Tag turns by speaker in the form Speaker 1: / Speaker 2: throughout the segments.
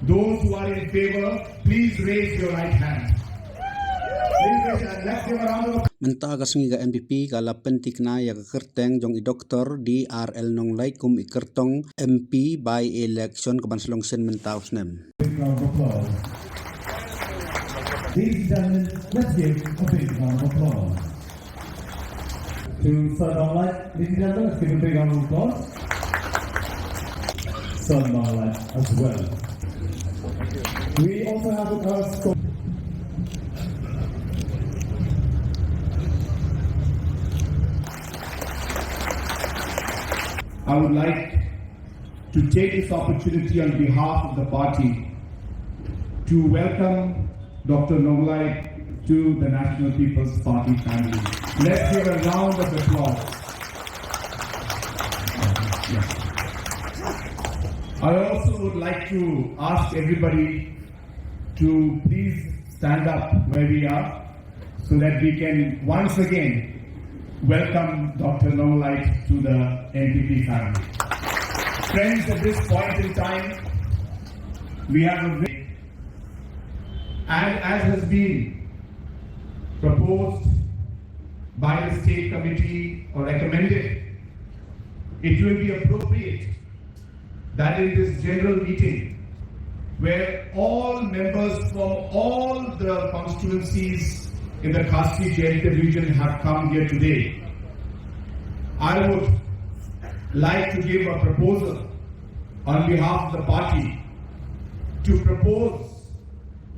Speaker 1: Those who are in favor, please raise your right hand. Let's give a round of applause.
Speaker 2: Mentagas ngiga NPP kala pyntikna ya kyrtong jong i Dr. DRL Nonglait kum i kyrtong MP by election kebanslong sen mentaus nem.
Speaker 1: Big round of applause. Ladies and gentlemen, let's give a big round of applause. To Sir Nonglait, ladies and gentlemen, let's give a big round of applause. Sir Nonglait as well. We also have with us. I would like to take this opportunity on behalf of the party to welcome Dr. Nonglait to the National People's Party family. Let's give a round of applause. I also would like to ask everybody to please stand up where we are so that we can once again welcome Dr. Nonglait to the NPP family. Friends, at this point in time, we have and as has been proposed by the state committee or recommended, it will be appropriate that in this general meeting, where all members from all the constituencies in the Khasi-J&K region have come here today, I would like to give a proposal on behalf of the party to propose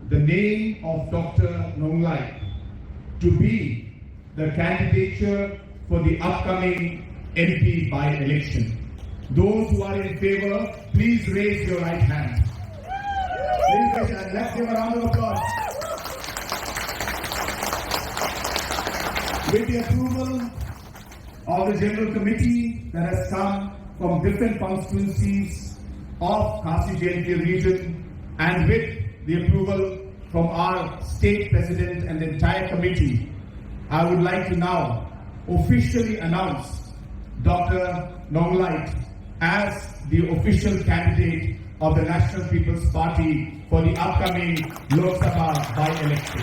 Speaker 1: the name of Dr. Nonglait to be the candidature for the upcoming NP by-election. Those who are in favor, please raise your right hand. Let's give a round of applause. With the approval of the General Committee that has come from different constituencies of Khasi-J&K region, and with the approval from our state president and the entire committee, I would like to now officially announce Dr. Nonglait as the official candidate of the National People's Party for the upcoming Lok Sabha by-election.